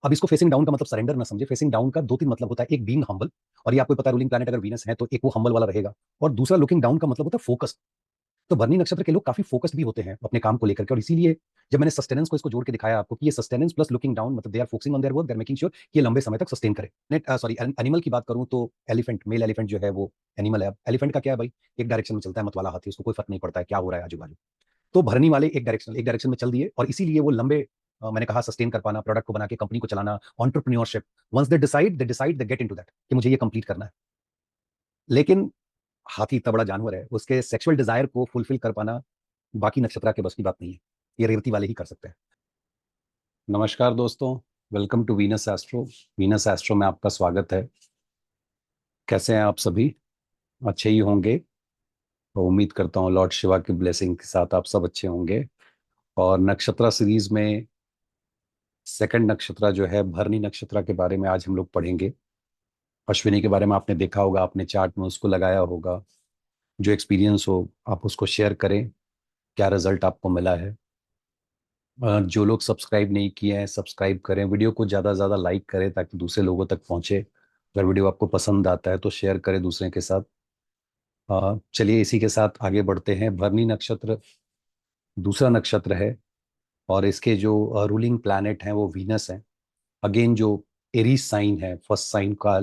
अब इसको facing down का मतलब सरेंडर ना समझे। फेसिंग डाउन का दो तीन मतलब होता है। एक बीइंग हम्बल, और ये आपको पता है रूलिंग प्लैनेट अगर वीनस है तो एक वो हम्बल वाला रहेगा। और दूसरा लुकिंग डाउन का मतलब होता है फोकस। तो भरनी नक्षत्र के लोग काफी फोकस्ड भी होते हैं अपने काम को लेकर के, और इसीलिए जब मैंने सस्टेनेंस को इसको जोड़ के दिखाया आपको कि ये सस्टेनेंस प्लस लुकिंग डाउन मतलब they are focusing on their work, they are making sure कि ये लंबे समय तक सस्टेन करे। नेट सॉरी एनिमल की बात करूं तो एलिफेंट, मेल एलिफेंट जो है वो एनिमल है। अब एलिफेंट का क्या है भाई, एक डायरेक्शन में चलता है, मत वाला हाथी, उसको कोई फर्क नहीं पड़ता है क्या हो रहा है आजू बाजू। तो भरनी वाले एक डायरेक्शन में चल दिए, और इसीलिए वो लंबे मैंने कहा सस्टेन कर पाना, प्रोडक्ट को बना के कंपनी को चलाना, entrepreneurship, once they get into that कि मुझे ये कंप्लीट करना है। लेकिन हाथी इतना बड़ा जानवर है, उसके सेक्सुअल डिजायर को फुलफिल कर पाना बाकी नक्षत्र के बस की बात नहीं है। ये रेवती वाले ही कर सकते हैं। नमस्कार दोस्तों, welcome to Venus Astro. Venus Astro में आपका स्वागत है। कैसे हैं आप सभी? अच्छे ही होंगे। तो उम्मीद करता हूँ लॉर्ड शिवा की ब्लेसिंग के साथ आप सब अच्छे होंगे। और नक्षत्र सीरीज में सेकंड नक्षत्र जो है भरनी नक्षत्र के बारे में आज हम लोग पढ़ेंगे। अश्विनी के बारे में आपने देखा होगा, आपने चार्ट में उसको लगाया होगा। जो एक्सपीरियंस हो आप उसको शेयर करें, क्या रिजल्ट आपको मिला है। जो लोग सब्सक्राइब नहीं किए हैं सब्सक्राइब करें, वीडियो को ज़्यादा से ज़्यादा लाइक करें ताकि दूसरे लोगों तक पहुंचे। अगर वीडियो आपको पसंद आता है तो शेयर करें दूसरे के साथ। चलिए इसी के साथ आगे बढ़ते हैं। भरनी नक्षत्र दूसरा नक्षत्र है, और इसके जो रूलिंग प्लैनेट हैं वो वीनस हैं। अगेन जो एरीज साइन है, फर्स्ट साइन का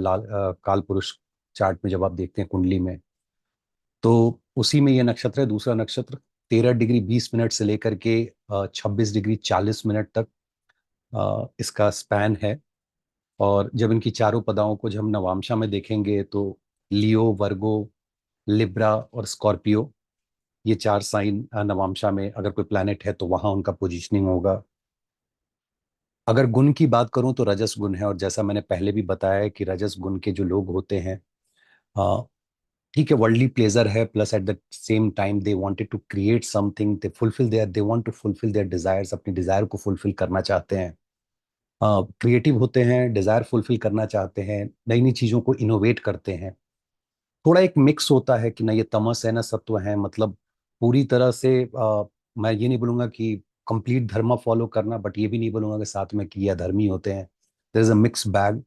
काल पुरुष चार्ट में जब आप देखते हैं कुंडली में, तो उसी में ये नक्षत्र है। दूसरा नक्षत्र 13 डिग्री 20 मिनट से लेकर के 26 डिग्री 40 मिनट तक इसका स्पैन है। और जब इनकी चारों पदाओं को जब हम नवांशा में देखेंगे तो लियो, वर्गो, लिब्रा और स्कॉर्पियो, ये चार साइन नवांशा में अगर कोई प्लैनेट है तो वहां उनका पोजीशनिंग होगा। अगर गुण की बात करूं तो रजस गुण है, और जैसा मैंने पहले भी बताया है कि रजस गुण के जो लोग होते हैं, अ, ठीक है, वर्ल्डली प्लेजर है, plus at the same time they wanted to create something, they want to fulfil their desires, अपनी डिजायर को फुलफिल करना चाहते हैं। क्रिएटिव होते हैं, डिजायर फुलफिल करना चाहते हैं, नई नई चीजों को इनोवेट करते हैं। थोड़ा एक मिक्स होता है कि ना ये तमस है ना सत्व है, मतलब पूरी तरह से मैं ये नहीं बोलूंगा कि कंप्लीट धर्म फॉलो करना, बट ये भी नहीं बोलूंगा कि साथ में कि ये अधर्मी होते हैं। There is a mix bag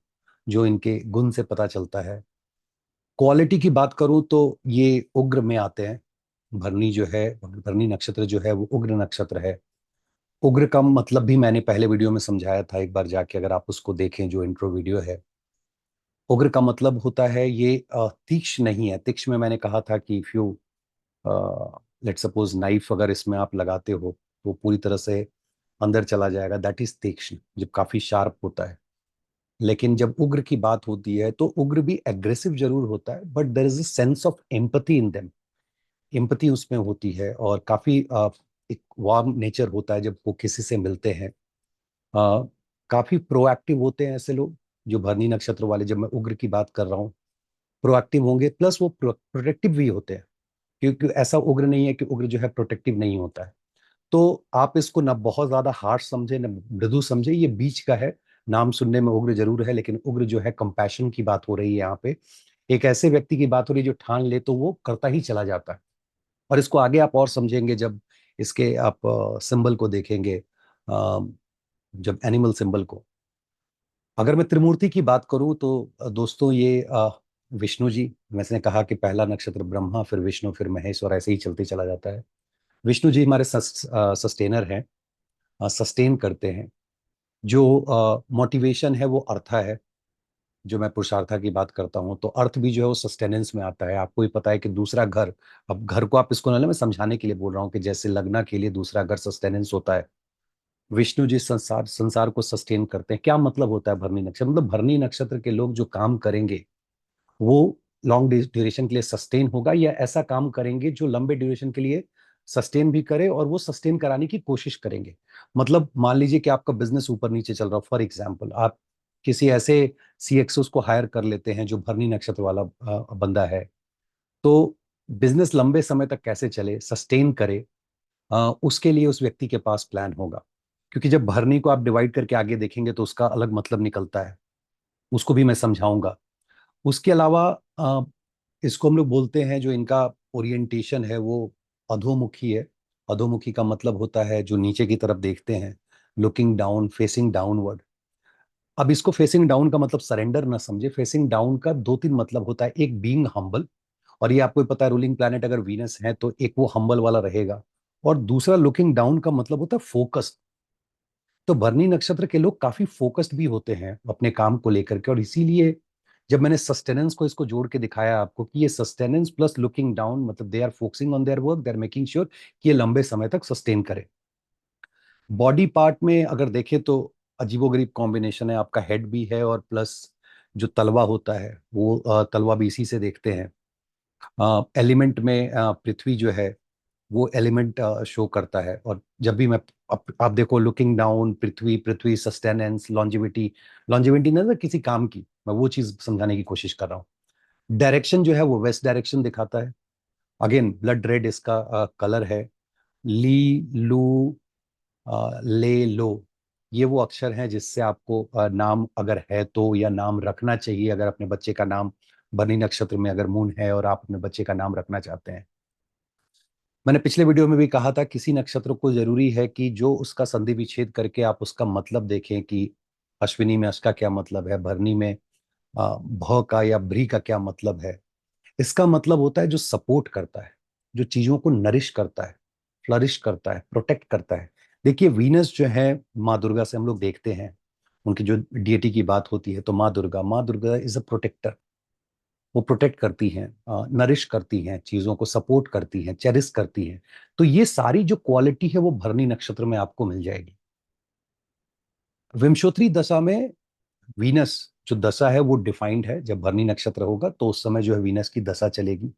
जो इनके गुण से पता चलता है। क्वालिटी की बात करूं तो ये उग्र में आते हैं। भरनी जो है, भरनी नक्षत्र जो है वो उग्र नक्षत्र है। उग्र का मतलब भी मैंने पहले वीडियो में समझाया था, एक बार जाके अगर आप उसको देखें जो इंट्रो वीडियो है। उग्र का मतलब होता है ये तीक्ष्ण नहीं है। तीक्ष्ण में मैंने कहा था कि if you let suppose knife अगर इसमें आप लगाते हो तो पूरी तरह से अंदर चला जाएगा, दैट इज तीक्ष्ण, जब काफी शार्प होता है। लेकिन जब उग्र की बात होती है तो उग्र भी एग्रेसिव जरूर होता है, but there is a sense of empathy in them. Empathy उसमें होती है, और काफी एक वार्म नेचर होता है जब वो किसी से मिलते हैं। काफी प्रोएक्टिव होते हैं ऐसे लोग जो भरनी नक्षत्र वाले, जब मैं उग्र की बात कर रहा हूँ, प्रोएक्टिव होंगे, प्लस वो प्रोटेक्टिव भी होते हैं। क्योंकि ऐसा उग्र नहीं है कि उग्र जो है प्रोटेक्टिव नहीं होता है। तो आप इसको ना बहुत ज्यादा हार्श समझे ना मृदु समझे, ये बीच का है। नाम सुनने में उग्र जरूर है, लेकिन उग्र जो है कंपैशन की बात हो रही है यहाँ पे। एक ऐसे व्यक्ति की बात हो रही है जो ठान ले तो वो करता ही चला जाता है। और इसको आगे आप और समझेंगे जब इसके आप सिंबल को देखेंगे, जब एनिमल सिंबल को। अगर मैं त्रिमूर्ति की बात करूं तो दोस्तों ये विष्णु जी, मैंने कहा कि पहला नक्षत्र ब्रह्मा, फिर विष्णु, फिर महेश, और ऐसे ही चलते चला जाता है। विष्णु जी हमारे सस्टेनर हैं, सस्टेन करते हैं। जो मोटिवेशन है वो अर्था है। जो मैं पुरुषार्था की बात करता हूँ तो अर्थ भी जो है वो सस्टेनेंस में आता है। आपको ही पता है कि दूसरा घर, अब घर को आप इसको ना, मैं समझाने के लिए बोल रहा हूँ कि जैसे लगना के लिए दूसरा घर सस्टेनेंस होता है। विष्णु जी संसार संसार को सस्टेन करते हैं। क्या मतलब होता है भरनी नक्षत्र, मतलब भरनी नक्षत्र के लोग जो काम करेंगे वो लॉन्ग ड्यूरेशन के लिए सस्टेन होगा, या ऐसा काम करेंगे जो लंबे ड्यूरेशन के लिए सस्टेन भी करे, और वो सस्टेन कराने की कोशिश करेंगे। मतलब मान लीजिए कि आपका बिजनेस ऊपर नीचे चल रहा हो, फॉर एग्जाम्पल आप किसी ऐसे सीएक्सओ को हायर कर लेते हैं जो भरनी नक्षत्र वाला बंदा है, तो बिजनेस लंबे समय तक कैसे चले, सस्टेन करे, उसके लिए उस व्यक्ति के पास प्लान होगा। क्योंकि जब भरनी को आप डिवाइड करके आगे देखेंगे तो उसका अलग मतलब निकलता है, उसको भी मैं समझाऊंगा। उसके अलावा इसको हम लोग बोलते हैं, जो इनका ओरिएंटेशन है वो अधोमुखी है। अधोमुखी का मतलब होता है जो नीचे की तरफ देखते हैं, लुकिंग डाउन, फेसिंग डाउनवर्ड। अब इसको फेसिंग डाउन का मतलब सरेंडर ना समझे। फेसिंग डाउन का दो तीन मतलब होता है। एक बीइंग हम्बल, और ये आपको पता है रूलिंग प्लैनेट अगर वीनस है तो एक वो हम्बल वाला रहेगा। और दूसरा लुकिंग डाउन का मतलब होता है फोकस्ड। तो भरनी नक्षत्र के लोग काफी फोकस्ड भी होते हैं अपने काम को लेकर के, और इसीलिए जब मैंने सस्टेनेंस को इसको जोड़ के दिखाया आपको कि ये सस्टेनेंस प्लस लुकिंग डाउन, मतलब they are focusing on their work, they are making sure कि ये लंबे समय तक सस्टेन करे। बॉडी पार्ट में अगर देखें तो अजीबोगरीब कॉम्बिनेशन है। आपका हेड भी है और प्लस जो तलवा होता है वो तलवा भी इसी से देखते हैं। एलिमेंट में पृथ्वी जो है वो एलिमेंट शो करता है। और जब भी मैं आप देखो लुकिंग डाउन, पृथ्वी, पृथ्वी सस्टेनेंस, लॉन्जिविटी। लॉन्जिविटी ना किसी काम की, मैं वो चीज समझाने की कोशिश कर रहा हूँ। डायरेक्शन जो है वो वेस्ट डायरेक्शन दिखाता है। अगेन ब्लड रेड इसका कलर है। ली, लू, ले, लो, ये वो अक्षर हैं जिससे आपको नाम अगर है तो, या नाम रखना चाहिए अगर अपने बच्चे का नाम बनी नक्षत्र में अगर मून है और आप अपने बच्चे का नाम रखना चाहते हैं। मैंने पिछले वीडियो में भी कहा था किसी नक्षत्र को जरूरी है कि जो उसका संधि विच्छेद करके आप उसका मतलब देखें कि अश्विनी में अश का क्या मतलब है, भरनी में भ का या भ्री का क्या मतलब है। इसका मतलब होता है जो सपोर्ट करता है, जो चीजों को नरिश करता है, फ्लरिश करता है, प्रोटेक्ट करता है। देखिए वीनस जो है माँ दुर्गा से हम लोग देखते हैं, उनकी जो डिएटी की बात होती है तो माँ दुर्गा इज अ प्रोटेक्टर। वो प्रोटेक्ट करती हैं, नरिश करती हैं, चीजों को सपोर्ट करती हैं, चेरिश करती हैं। तो ये सारी जो क्वालिटी है वो भरनी नक्षत्र में आपको मिल जाएगी। विंशोत्तरी दशा में वीनस जो दशा है वो डिफाइंड है। जब भरनी नक्षत्र होगा तो उस समय जो है वीनस की दशा चलेगी।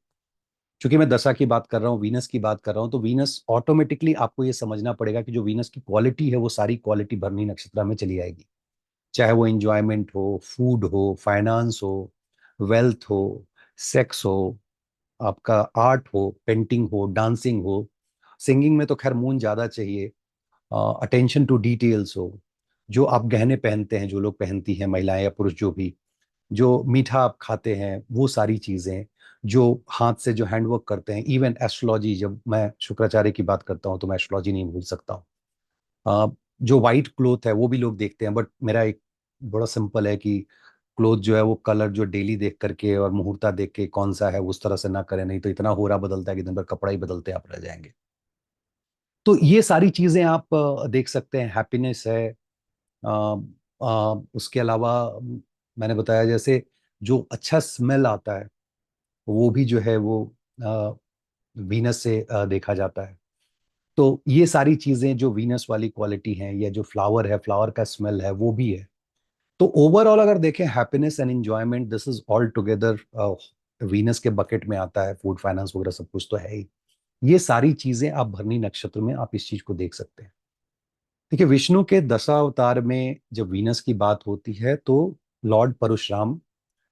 क्योंकि मैं दशा की बात कर रहा हूँ, वीनस की बात कर रहा हूँ, तो वीनस ऑटोमेटिकली आपको ये समझना पड़ेगा कि जो वीनस की क्वालिटी है वो सारी क्वालिटी भरनी नक्षत्र में चली आएगी। चाहे वो इंजॉयमेंट हो, फूड हो, फाइनेंस हो, वेल्थ हो, सेक्स हो, आपका आर्ट हो, पेंटिंग हो, डांसिंग हो। सिंगिंग में तो खैर मून ज्यादा चाहिए। अटेंशन टू डिटेल्स हो, जो आप गहने पहनते हैं, जो लोग पहनती हैं महिलाएं या पुरुष जो भी, जो मीठा आप खाते हैं वो सारी चीजें, जो हाथ से जो हैंडवर्क करते हैं, इवन एस्ट्रोलॉजी। जब मैं शुक्राचार्य की बात करता हूँ तो मैं एस्ट्रोलॉजी नहीं भूल सकता हूँ। जो वाइट क्लोथ है वो भी लोग देखते हैं, बट मेरा एक बड़ा सिंपल है कि क्लोथ जो है वो कलर जो डेली देख करके और मुहूर्ता देख के कौन सा है उस तरह से ना करें, नहीं तो इतना होरा बदलता है कि दिन भर कपड़ा ही बदलते आप रह जाएंगे। तो ये सारी चीजें आप देख सकते हैं। हैप्पीनेस है। उसके अलावा मैंने बताया जैसे जो अच्छा स्मेल आता है वो भी जो है वो वीनस से देखा जाता है। तो ये सारी चीजें जो वीनस वाली क्वालिटी हैं, या जो फ्लावर है, फ्लावर का स्मेल है, वो भी है। तो ओवरऑल अगर देखें happiness and enjoyment, this is all together Venus के बकेट में आता है। फूड, फाइनेंस वगैरह सब कुछ तो है ही। ये सारी चीजें आप भरनी नक्षत्र में आप इस चीज को देख सकते हैं। देखिए विष्णु के दशावतार में जब वीनस की बात होती है तो लॉर्ड परशुराम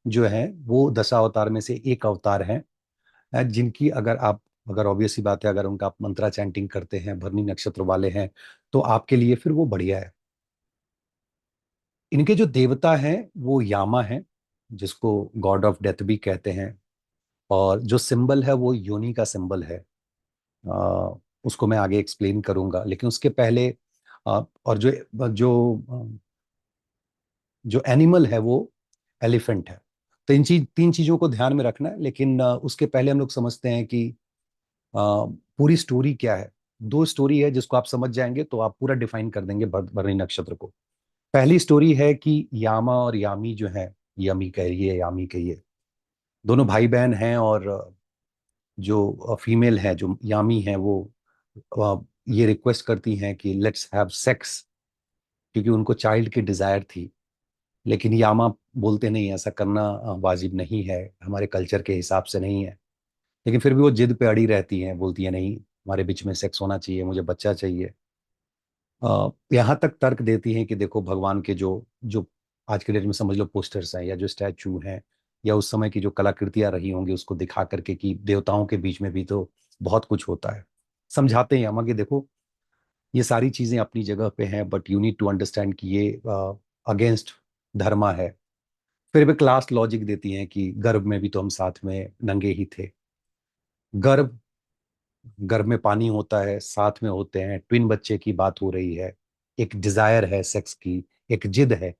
जो है वो दशावतार में से एक अवतार हैं, जिनकी अगर ऑब्वियस सी बात है, अगर उनका आप मंत्रा चैंटिंग करते हैं, भरनी नक्षत्र वाले हैं, तो आपके लिए फिर वो बढ़िया है। इनके जो देवता हैं वो यामा है, जिसको गॉड ऑफ डेथ भी कहते हैं। और जो सिंबल है वो योनि का सिंबल है। आ, उसको मैं आगे एक्सप्लेन करूंगा, लेकिन उसके पहले और जो जो जो एनिमल है वो एलिफेंट है। तो इन तीन चीजों को ध्यान में रखना है, लेकिन उसके पहले हम लोग समझते हैं कि पूरी स्टोरी क्या है। दो स्टोरी है जिसको आप समझ जाएंगे तो आप पूरा डिफाइन कर देंगे भरणी नक्षत्र को। पहली स्टोरी है कि यामा और यामी जो है, यमी कहिए यामी कहिए, दोनों भाई बहन हैं। और जो फीमेल है, जो यामी है, वो ये रिक्वेस्ट करती हैं कि लेट्स हैव सेक्स, क्योंकि उनको चाइल्ड की डिजायर थी। लेकिन यामा बोलते नहीं, ऐसा करना वाजिब नहीं है, हमारे कल्चर के हिसाब से नहीं है। लेकिन फिर भी वो जिद पे अड़ी रहती हैं, बोलती है नहीं, हमारे बीच में सेक्स होना चाहिए, मुझे बच्चा चाहिए। यहाँ तक तर्क देती हैं कि देखो भगवान के जो जो आज के डेट में समझ लो पोस्टर्स हैं या जो स्टैचू हैं, या उस समय की जो कलाकृतियां रही होंगी उसको दिखा करके कि देवताओं के बीच में भी तो बहुत कुछ होता है। समझाते हैं हम कि देखो ये सारी चीजें अपनी जगह पे हैं, but you need to understand कि ये अगेंस्ट धर्मा है। फिर भी क्लास लॉजिक देती हैं कि गर्भ में भी तो हम साथ में नंगे ही थे। गर्भ गर्भ में पानी होता है, साथ में होते हैं, ट्विन बच्चे की बात हो रही है, एक डिजायर है सेक्स की, एक जिद है।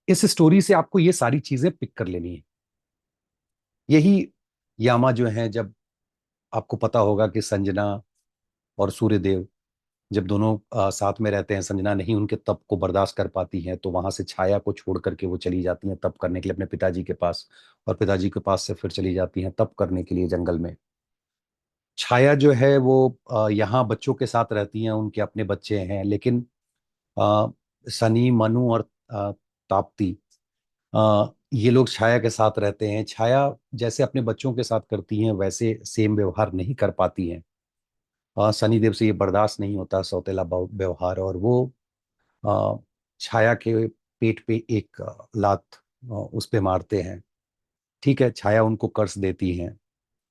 इस स्टोरी से आपको ये सारी चीजें पिक कर लेनी है। यही यामा जो है, जब आपको पता होगा कि संजना और सूर्यदेव जब दोनों साथ में रहते हैं, संजना नहीं उनके तप को बर्दाश्त कर पाती है, तो वहां से छाया को छोड़ करके वो चली जाती हैं तप करने के लिए अपने पिताजी के पास, और पिताजी के पास से फिर चली जाती हैं तप करने के लिए जंगल में। छाया जो है वो यहाँ बच्चों के साथ रहती हैं, उनके अपने बच्चे हैं, लेकिन अ, सनी, मनु और ताप्ती, ये लोग छाया के साथ रहते हैं। छाया जैसे अपने बच्चों के साथ करती हैं वैसे सेम व्यवहार नहीं कर पाती हैं। सनी देव से ये बर्दाश्त नहीं होता सौतेला व्यवहार, और वो अ, छाया के पेट पे एक लात उस पे मारते हैं। ठीक है, छाया उनको कर्स देती हैं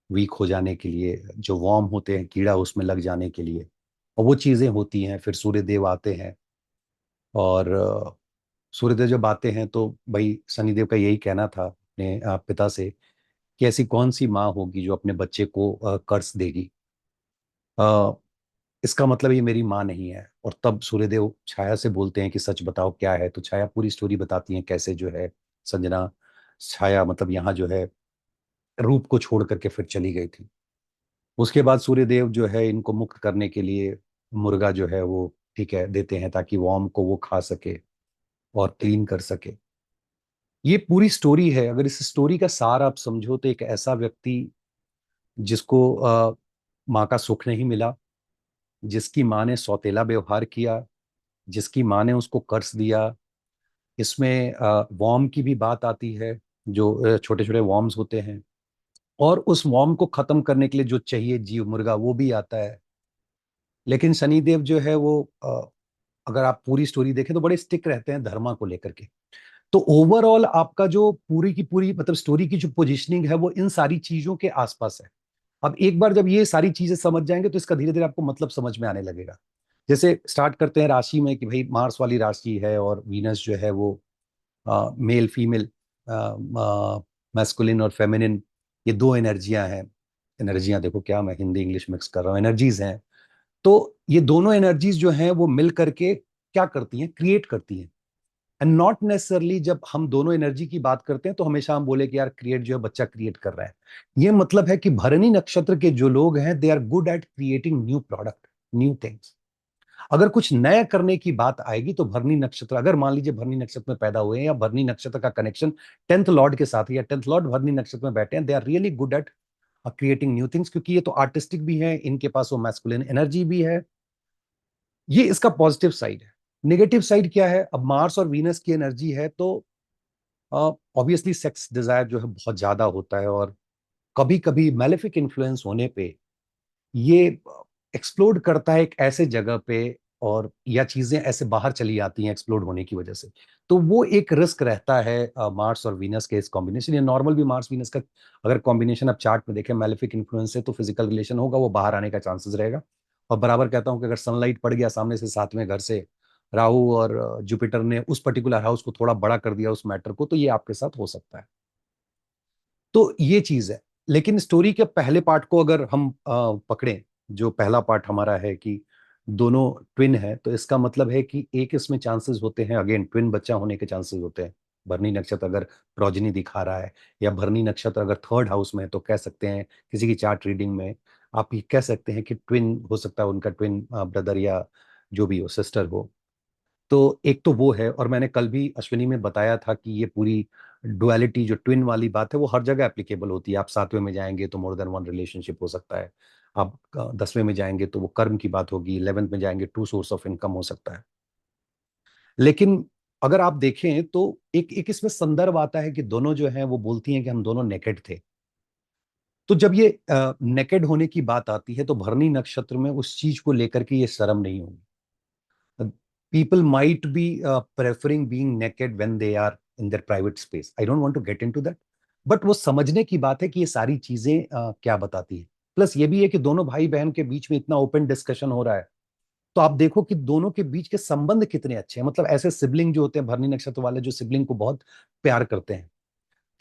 वीक हो जाने के लिए, जो वॉर्म होते हैं कीड़ा उसमें लग जाने के लिए, और वो चीजें होती हैं। फिर सूर्यदेव आते हैं, और सूर्यदेव जब आते हैं तो भाई सनीदेव का यही कहना था अपने पिता से कि ऐसी कौन सी माँ होगी जो अपने बच्चे को कर्स देगी। अ, इसका मतलब ये मेरी माँ नहीं है। और तब सूर्यदेव छाया से बोलते हैं कि सच बताओ क्या है, तो छाया पूरी स्टोरी बताती है कैसे जो है संजना, छाया मतलब यहाँ जो है रूप को छोड़ करके फिर चली गई थी। उसके बाद सूर्यदेव जो है इनको मुक्त करने के लिए मुर्गा जो है वो ठीक है देते हैं, ताकि वॉर्म को वो खा सके और क्लीन कर सके। ये पूरी स्टोरी है। अगर इस स्टोरी का सार आप समझो तो एक ऐसा व्यक्ति जिसको माँ का सुख नहीं मिला, जिसकी माँ ने सौतेला व्यवहार किया, जिसकी माँ ने उसको कर्ज दिया। इसमें वॉर्म की भी बात आती है, जो छोटे छोटे वॉर्म्स होते हैं, और उस वॉर्म को खत्म करने के लिए जो चाहिए जीव मुर्गा वो भी आता है। लेकिन शनिदेव जो है वो अगर आप पूरी स्टोरी देखें तो बड़े स्टिक रहते हैं धर्मा को लेकर के। तो ओवरऑल आपका जो पूरी की पूरी मतलब स्टोरी की जो पोजीशनिंग है वो इन सारी चीजों के आसपास है। अब एक बार जब ये सारी चीजें समझ जाएंगे तो इसका धीरे धीरे आपको मतलब समझ में आने लगेगा। जैसे स्टार्ट करते हैं राशि में कि भाई मार्स वाली राशि है, और वीनस जो है वो मेल फीमेल, मैस्कुलिन और फेमिनिन, ये दो एनर्जियां हैं। एनर्जियां देखो क्या मैं हिंदी इंग्लिश मिक्स कर रहा हूँ, एनर्जीज हैं। तो ये दोनों एनर्जीज जो हैं वो मिल करके क्या करती हैं, क्रिएट करती हैं। एंड नॉट नेसेसरली जब हम दोनों एनर्जी की बात करते हैं तो हमेशा हम बोले कि यार क्रिएट जो है बच्चा क्रिएट कर रहा है। ये मतलब है कि भरणी नक्षत्र के जो लोग हैं they are good at creating new product, new things. अगर कुछ नया करने की बात आएगी तो भरणी नक्षत्र, अगर मान लीजिए भरणी नक्षत्र में पैदा हुए हैं या भरणी नक्षत्र का कनेक्शन टेंथ लॉर्ड के साथ है या टेंथ लॉर्ड भरणी नक्षत्र में बैठे हैं, they are really good at creating new things, क्योंकि ये तो आर्टिस्टिक भी है, इनके पास वो मैस्कुलिन एनर्जी भी है। ये इसका पॉजिटिव साइड है। नेगेटिव साइड क्या है? अब मार्स और वीनस की एनर्जी है तो ऑब्वियसली सेक्स डिजायर जो है बहुत ज्यादा होता है, और कभी कभी मैलेफिक इन्फ्लुएंस होने पे ये एक्सप्लोड करता है एक ऐसे जगह पे, और या चीजें ऐसे बाहर चली आती हैं एक्सप्लोड होने की वजह से। तो वो एक रिस्क रहता है मार्स और वीनस के इस कॉम्बिनेशन, या नॉर्मल भी मार्स वीनस का अगर कॉम्बिनेशन आप चार्ट में देखें मैलेफिक इन्फ्लुएंस से, तो फिजिकल रिलेशन होगा, वो बाहर आने का चांसेस रहेगा। और बराबर कहता हूं कि अगर सनलाइट पड़ गया सामने से 7वें घर से, राहु और जुपिटर ने उस पर्टिकुलर हाउस को थोड़ा बड़ा कर दिया उस मैटर को, तो ये आपके साथ हो सकता है। तो ये चीज है। लेकिन स्टोरी के पहले पार्ट को अगर हम पकड़ें, जो पहला पार्ट हमारा है कि दोनों ट्विन है, तो इसका मतलब है कि एक इसमें चांसेस होते हैं, अगेन ट्विन बच्चा होने के चांसेस होते हैं। भरनी नक्षत्र अगर प्रोजनी दिखा रहा है, या भरनी नक्षत्र अगर थर्ड हाउस में है, तो कह सकते हैं किसी की चार्ट रीडिंग में आप ये कह सकते हैं कि ट्विन हो सकता है, उनका ट्विन ब्रदर या जो भी हो, सिस्टर हो। तो एक तो वो है, और मैंने कल भी अश्विनी में बताया था कि ये पूरी डुअलिटी जो ट्विन वाली बात है वो हर जगह एप्लीकेबल होती है। आप 7वें में जाएंगे तो मोर देन वन रिलेशनशिप हो सकता है, आप 10वें में जाएंगे तो वो कर्म की बात होगी, 11th में जाएंगे टू सोर्स ऑफ इनकम हो सकता है। लेकिन अगर आप देखें तो एक एक इसमें संदर्भ आता है कि दोनों जो हैं वो बोलती हैं कि हम दोनों नेकेड थे। तो जब ये नेकेड होने की बात आती है तो भरनी नक्षत्र में उस चीज को लेकर के ये शर्म नहीं होगी। People might be preferring being naked when they are in their private space. I don't want to get into that. But वो समझने की बात है कि ये सारी चीजें क्या बताती है। प्लस ये भी है कि दोनों भाई बहन के बीच में इतना ओपन डिस्कशन हो रहा है, तो आप देखो कि दोनों के बीच के संबंध कितने अच्छे हैं। मतलब ऐसे सिबलिंग जो होते हैं भरनी नक्षत्र वाले, जो सिबलिंग को बहुत प्यार करते हैं,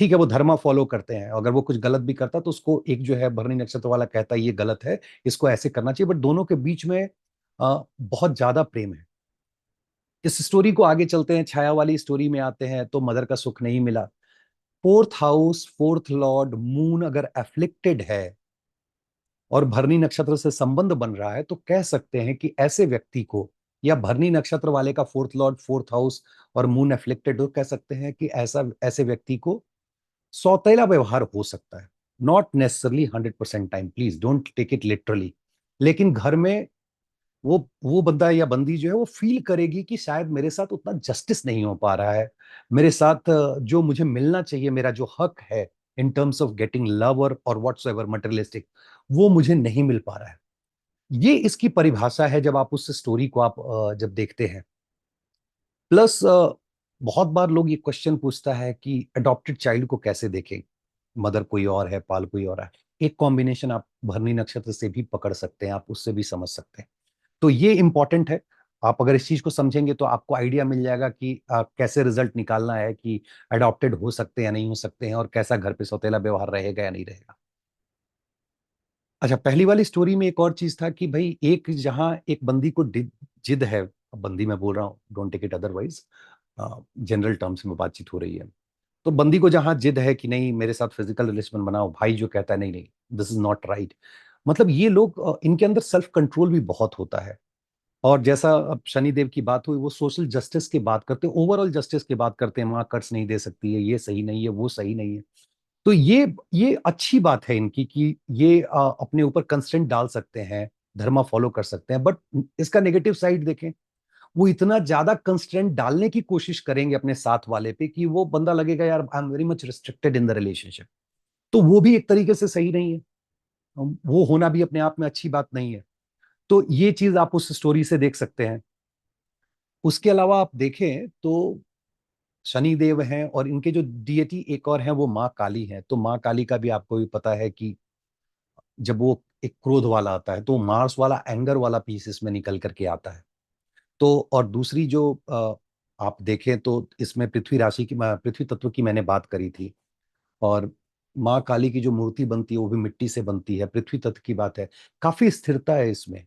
ठीक है, वो धर्मा फॉलो करते हैं, अगर वो कुछ गलत भी करता तो उसको एक जो है भरनी नक्षत्र वाला कहता है ये गलत है, इसको ऐसे करना चाहिए। बट दोनों के बीच में बहुत ज्यादा प्रेम है। इस स्टोरी को आगे चलते हैं, छाया वाली स्टोरी में आते हैं, तो मदर का सुख नहीं मिला। Fourth house, fourth Lord moon अगर एफ्लिक्टेड है और भरनी नक्षत्र से संबंध बन रहा है, तो कह सकते हैं कि ऐसे व्यक्ति को, या भरनी नक्षत्र वाले का फोर्थ लॉर्ड, फोर्थ हाउस और मून एफ्लिक्टेड हो, कह सकते हैं कि ऐसे व्यक्ति को सौतेला व्यवहार हो सकता है। Not necessarily 100% time, please don't take it literally. लेकिन घर में वो बंदा या बंदी जो है वो फील करेगी कि शायद मेरे साथ उतना जस्टिस नहीं हो पा रहा है, मेरे साथ जो मुझे मिलना चाहिए, मेरा जो हक है in terms of getting love और व्हाट्स एवर मटेरियलिस्टिक, वो मुझे नहीं मिल पा रहा है। ये इसकी परिभाषा है जब आप उस स्टोरी को आप जब देखते हैं। प्लस बहुत बार लोग ये क्वेश्चन पूछता है कि अडॉप्टेड चाइल्ड को कैसे देखें, मदर कोई और है, पाल कोई और है। एक कॉम्बिनेशन आप भरनी नक्षत्र से भी पकड़ सकते हैं, आप उससे भी समझ सकते हैं। तो ये इंपॉर्टेंट है। आप अगर इस चीज को समझेंगे तो आपको आइडिया मिल जाएगा कि कैसे रिजल्ट निकालना है, कि अडॉप्टेड हो सकते हैं या नहीं हो सकते हैं, और कैसा घर पे सौतेला व्यवहार रहेगा या नहीं रहेगा। अच्छा, पहली वाली स्टोरी में एक और चीज था कि भाई एक जहां एक बंदी को जिद है, अब बंदी मैं बोल रहा हूँ, don't take it otherwise, general terms में बातचीत हो रही है। तो बंदी को जहां जिद है कि नहीं मेरे साथ फिजिकल रिलेशन बनाओ, भाई जो कहता है नहीं नहीं, दिस इज नॉट राइट। मतलब ये लोग इनके अंदर सेल्फ कंट्रोल भी बहुत होता है। और जैसा अब शनिदेव की बात हुई, वो सोशल जस्टिस की बात करते हैं, ओवरऑल जस्टिस की बात करते हैं, माँ कर्ज नहीं दे सकती है, ये सही नहीं है, वो सही नहीं है। तो ये अच्छी बात है इनकी कि ये अपने ऊपर कंस्ट्रेंट डाल सकते हैं, धर्मा फॉलो कर सकते हैं। बट इसका नेगेटिव साइड देखें, वो इतना ज्यादा कंस्ट्रेंट डालने की कोशिश करेंगे अपने साथ वाले पे कि वो बंदा लगेगा यार I am very much restricted in the relationship. तो वो भी एक तरीके से सही नहीं है, वो होना भी अपने आप में अच्छी बात नहीं है। तो ये चीज आप उस स्टोरी से देख सकते हैं। उसके अलावा आप देखें तो शनि देव हैं, और इनके जो डीएटी एक और हैं वो माँ काली हैं। तो माँ काली का भी आपको भी पता है कि जब वो एक क्रोध वाला आता है तो मार्स वाला एंगर वाला पीस इसमें निकल करके आता है। तो और दूसरी जो आप देखें तो इसमें पृथ्वी राशि की, पृथ्वी तत्व की मैंने बात करी थी। और माँ काली की जो मूर्ति बनती है वो भी मिट्टी से बनती है, पृथ्वी तत्व की बात है। काफी स्थिरता है इसमें।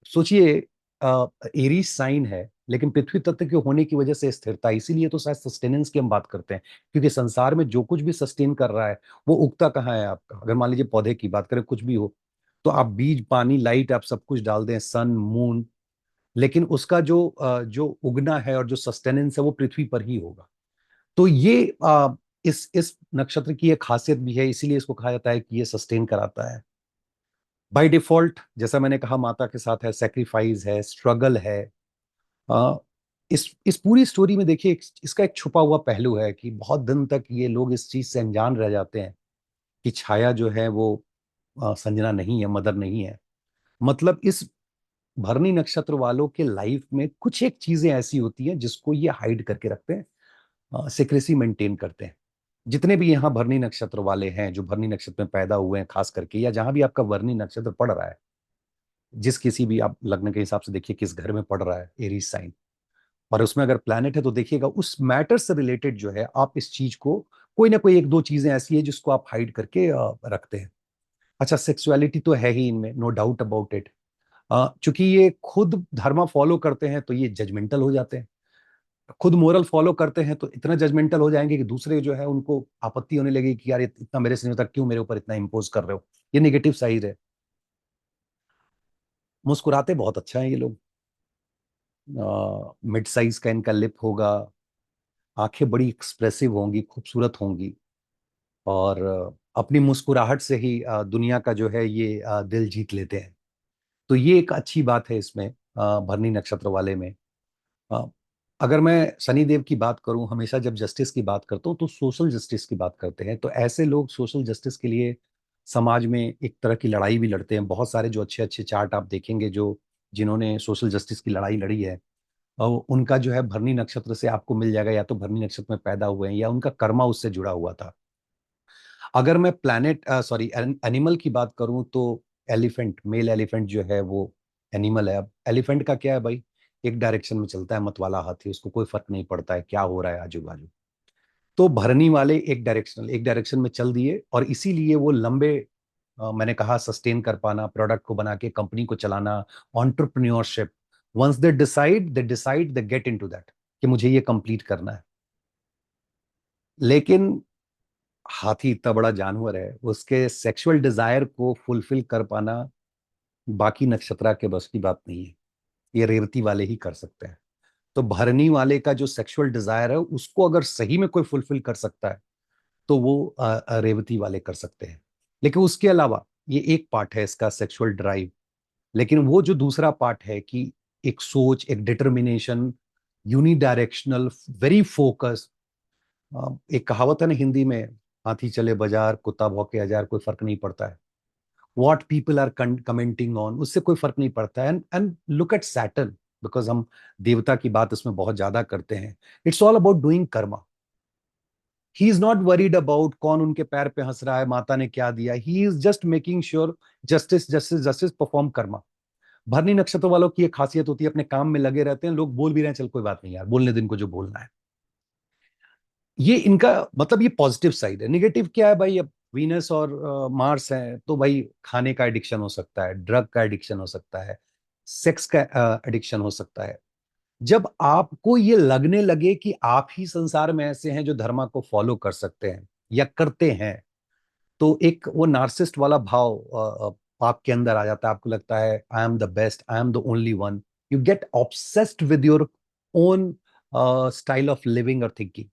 सोचिए, एरीज साइन है लेकिन पृथ्वी तत्व के होने की वजह से स्थिरता, इसीलिए तो शायद सस्टेनेंस की हम बात करते हैं। क्योंकि संसार में जो कुछ भी सस्टेन कर रहा है वो उगता कहाँ है आपका। अगर मान लीजिए पौधे की बात करें, कुछ भी हो, तो आप बीज, पानी, लाइट, आप सब कुछ डाल दें, सन, मून, लेकिन उसका जो उगना है और जो सस्टेनेंस है वो पृथ्वी पर ही होगा। तो ये इस नक्षत्र की एक खासियत भी है, इसीलिए इसको कहा जाता है कि ये सस्टेन कराता है। बाय डिफॉल्ट जैसा मैंने कहा, माता के साथ है, सेक्रीफाइस है, स्ट्रगल है। अ, इस पूरी स्टोरी में देखिए इसका एक छुपा हुआ पहलू है कि बहुत दिन तक ये लोग इस चीज से अनजान रह जाते हैं कि छाया जो है वो संजना नहीं है, मदर नहीं है। मतलब इस भरनी नक्षत्र वालों के लाइफ में कुछ एक चीजें ऐसी होती हैं जिसको ये हाइड करके रखते हैं, सीक्रेसी मेंटेन करते हैं। जितने भी यहाँ भरनी नक्षत्र वाले हैं, जो भरनी नक्षत्र में पैदा हुए हैं खास करके, या जहां भी आपका भरनी नक्षत्र पड़ रहा है, जिस किसी भी आप लग्न के हिसाब से देखिए किस घर में पड़ रहा है एरीज साइन, और उसमें अगर प्लैनेट है तो देखिएगा उस मैटर से रिलेटेड जो है आप इस चीज को, कोई ना कोई एक दो चीजें ऐसी है जिसको आप हाइड करके रखते हैं। अच्छा, सेक्सुअलिटी तो है ही इनमें, नो डाउट अबाउट इट। चूंकि ये खुद धर्म फॉलो करते हैं तो ये जजमेंटल हो जाते हैं, खुद मोरल फॉलो करते हैं तो इतना जजमेंटल हो जाएंगे कि दूसरे जो है उनको आपत्ति होने लगेगी कि यार इतना मेरे से नहीं होता, क्यों मेरे ऊपर इतना इम्पोज कर रहे हो। ये नेगेटिव साइड है। मुस्कुराते बहुत अच्छा है ये लोग। मिड साइज का इनका लिप होगा, आंखें बड़ी एक्सप्रेसिव होंगी, खूबसूरत होंगी, और अपनी मुस्कुराहट से ही दुनिया का जो है ये दिल जीत लेते हैं। तो ये एक अच्छी बात है इसमें, भरनी नक्षत्र वाले में। अ, अगर मैं शनिदेव की बात करूं, हमेशा जब जस्टिस की बात करता हूं तो सोशल जस्टिस की बात करते हैं। तो ऐसे लोग सोशल जस्टिस के लिए समाज में एक तरह की लड़ाई भी लड़ते हैं। बहुत सारे जो अच्छे अच्छे चार्ट आप देखेंगे, जो जिन्होंने सोशल जस्टिस की लड़ाई लड़ी है, और उनका जो है भरनी नक्षत्र से आपको मिल जाएगा, या तो भरनी नक्षत्र में पैदा हुए हैं या उनका कर्मा उससे जुड़ा हुआ था। अगर मैं प्लैनेट सॉरी एनिमल की बात करूं तो एलिफेंट, मेल एलिफेंट जो है वो एनिमल है। अब एलिफेंट का क्या है भाई, एक डायरेक्शन में चलता है, मत वाला हाथी, उसको कोई फर्क नहीं पड़ता है क्या हो रहा है आजू बाजू। तो भरनी वाले एक डायरेक्शन में चल दिए, और इसीलिए वो लंबे, मैंने कहा सस्टेन कर पाना, प्रोडक्ट को बना के कंपनी को चलाना, entrepreneurship, once they decide they get into that कि मुझे ये कंप्लीट करना है। लेकिन हाथी इतना बड़ा जानवर है, उसके सेक्सुअल डिजायर को फुलफिल कर पाना बाकी नक्षत्रा के बस की बात नहीं है। ये रेवती वाले ही कर सकते हैं। तो भरनी वाले का जो सेक्सुअल डिजायर है उसको अगर सही में कोई फुलफिल कर सकता है तो वो रेवती वाले कर सकते हैं। लेकिन उसके अलावा ये एक पार्ट है इसका सेक्सुअल ड्राइव, लेकिन वो जो दूसरा पार्ट है कि एक सोच, एक डिटर्मिनेशन, यूनिडायरेक्शनल, वेरी फोकस। एक कहावत है ना हिंदी में, हाथी चले बाजार कुत्ता भौंके हजार, कोई फर्क नहीं पड़ता है। What people are commenting on, उससे कोई फर्क नहीं पड़ता है। And look at Saturn, because हम देवता की बात इसमें बहुत ज्यादा करते हैं। It's all about doing karma. He is not worried about कौन उनके पैर पे हंस रहा है, माता ने क्या दिया। He is just making sure justice justice justice perform Karma. भरनी नक्षत्र वालों की एक खासियत होती है, अपने काम में लगे रहते हैं। लोग बोल भी रहे हैं, चल कोई बात नहीं यार, बोलने दिन को जो बोलना है। ये इनका मतलब ये पॉजिटिव साइड है। निगेटिव क्या है भाई? अब वीनस और मार्स है तो भाई खाने का एडिक्शन हो सकता है, ड्रग का एडिक्शन हो सकता है, सेक्स का एडिक्शन हो सकता है। जब आपको ये लगने लगे कि आप ही संसार में ऐसे हैं जो धर्म को फॉलो कर सकते हैं या करते हैं, तो एक वो नार्सिस्ट वाला भाव आपके अंदर आ जाता है। आपको लगता है I am the best, I am the only one. You get obsessed with your own style of living और थिंकिंग।